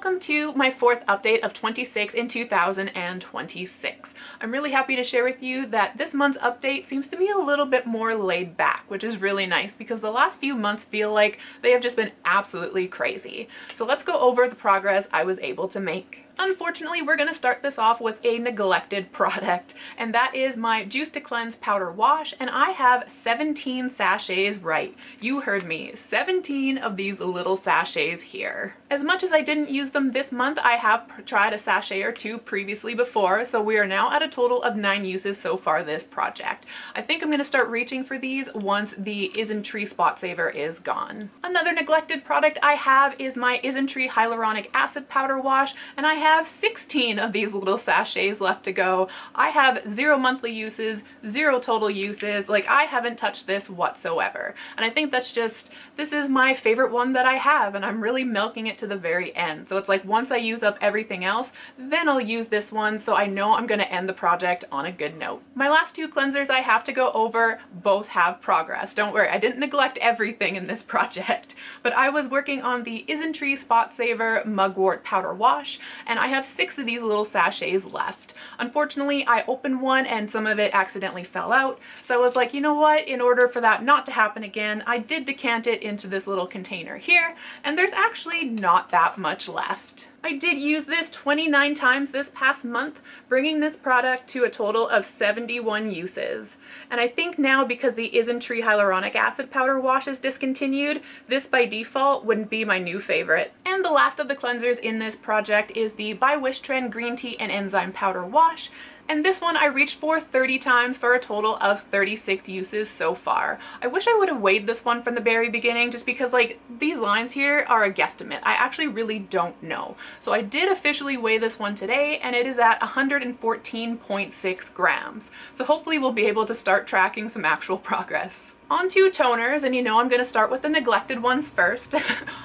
welcome to my fourth update of 26 in 2026. I'm really happy to share with you that this month's update seems to be a little bit more laid back, which is really nice because the last few months feel like they have just been absolutely crazy. So let's go over the progress I was able to make. Unfortunately, we're going to start this off with a neglected product, and that is my Juice to Cleanse Powder Wash, and I have 17 sachets, right. You heard me, 17 of these little sachets here. As much as I didn't use them this month, I have tried a sachet or two previously before, so we are now at a total of 9 uses so far this project. I think I'm going to start reaching for these once the Isntree Spot Saver is gone. Another neglected product I have is my Isntree Hyaluronic Acid Powder Wash, and I have 16 of these little sachets left to go. I have 0 monthly uses, 0 total uses. Like, I haven't touched this whatsoever. And I think that's just, this is my favorite one that I have, and I'm really milking it to the very end. So it's like once I use up everything else, then I'll use this one, so I know I'm going to end the project on a good note. My last 2 cleansers I have to go over both have progress. Don't worry, I didn't neglect everything in this project, but I was working on the Isntree Spot Saver Mugwort Powder Wash, and I have 6 of these little sachets left. Unfortunately, I opened one and some of it accidentally fell out, so I was like, you know what, in order for that not to happen again, I did decant it into this little container here, and there's actually not that much left. I did use this 29 times this past month, bringing this product to a total of 71 uses. And I think now, because the Isntree Hyaluronic Acid Powder Wash is discontinued, this by default wouldn't be my new favorite. And the last of the cleansers in this project is the by Wishtrend Green Tea and Enzyme Powder Wash. And this one I reached for 30 times for a total of 36 uses so far. I wish I would have weighed this one from the very beginning, just because like these lines here are a guesstimate. I actually really don't know. So I did officially weigh this one today, and it is at 114.6 grams. So hopefully we'll be able to start tracking some actual progress. On to toners, and you know I'm going to start with the neglected ones first.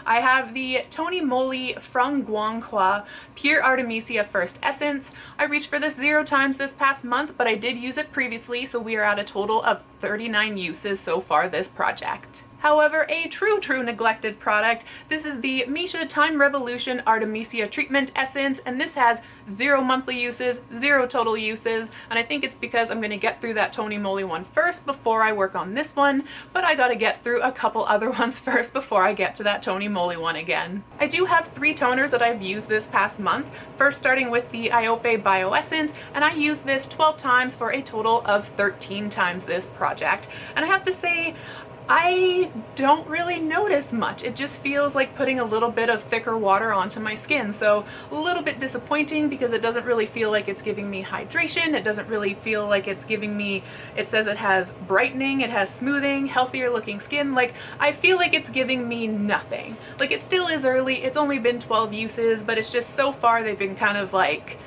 I have the Tony Moly from Guanghua Pure Artemisia First Essence. I reached for this 0 times this past month, but I did use it previously, so we are at a total of 39 uses so far this project. However, a true neglected product, this is the Misha Time Revolution Artemisia Treatment Essence, and this has 0 monthly uses, 0 total uses, and I think it's because I'm going to get through that Tony Moly one first before I work on this one, but I gotta get through a couple other ones first before I get to that Tony Moly one again. I do have 3 toners that I've used this past month, first starting with the Iope Bio Essence, and I used this 12 times for a total of 13 times this project, and I have to say, I don't really notice much. It just feels like putting a little bit of thicker water onto my skin, so a little bit disappointing because it doesn't really feel like it's giving me hydration. It doesn't really feel like it's giving me, it says it has brightening, it has smoothing, healthier looking skin. Like, I feel like it's giving me nothing. Like, it still is early, it's only been 12 uses, but it's just so far they've been kind of like,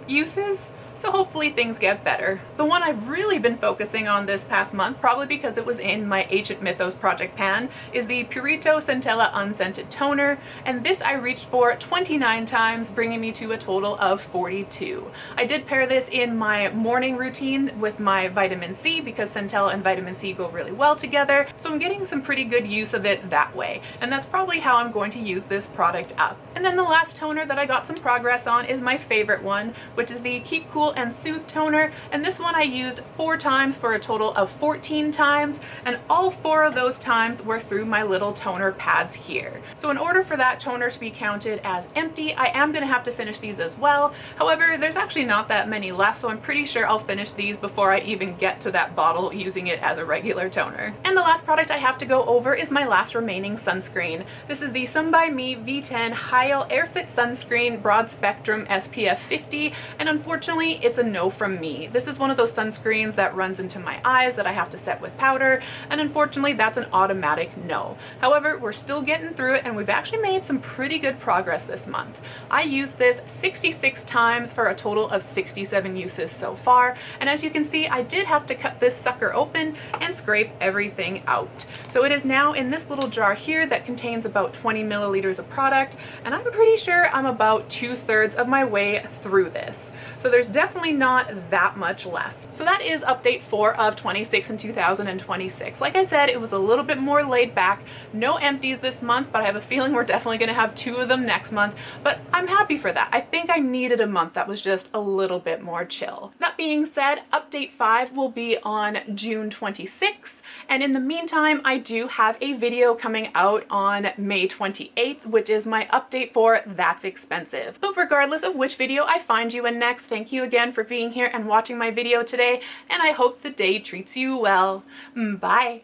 uses. So hopefully things get better. The one I've really been focusing on this past month, probably because it was in my Ancient Mythos project pan, is the Purito Centella Unscented Toner, and this I reached for 29 times, bringing me to a total of 42. I did pair this in my morning routine with my vitamin C because Centella and vitamin C go really well together, so I'm getting some pretty good use of it that way, and that's probably how I'm going to use this product up. And then the last toner that I got some progress on is my favorite one, which is the Keep Cool and Soothe toner, and this one I used 4 times for a total of 14 times, and all 4 of those times were through my little toner pads here. So in order for that toner to be counted as empty, I am going to have to finish these as well. However, there's actually not that many left, so I'm pretty sure I'll finish these before I even get to that bottle using it as a regular toner. And the last product I have to go over is my last remaining sunscreen. This is the Sun By Me V10 Hyal Airfit Sunscreen Broad Spectrum SPF 50, and unfortunately it's a no from me. This is one of those sunscreens that runs into my eyes that I have to set with powder, and unfortunately that's an automatic no. However, we're still getting through it, and we've actually made some pretty good progress this month. I used this 66 times for a total of 67 uses so far, and as you can see, I did have to cut this sucker open and scrape everything out. So it is now in this little jar here that contains about 20 milliliters of product, and I'm pretty sure I'm about 2/3 of my way through this. So there's definitely definitely not that much left. So that is update 4 of 26 in 2026. Like I said, it was a little bit more laid back. No empties this month, but I have a feeling we're definitely going to have 2 of them next month. But I'm happy for that. I think I needed a month that was just a little bit more chill. That being said, update 5 will be on June 26th. And in the meantime, I do have a video coming out on May 28th, which is my update for That's Expensive. But regardless of which video I find you in next, thank you again for being here and watching my video today, and I hope the day treats you well. Bye!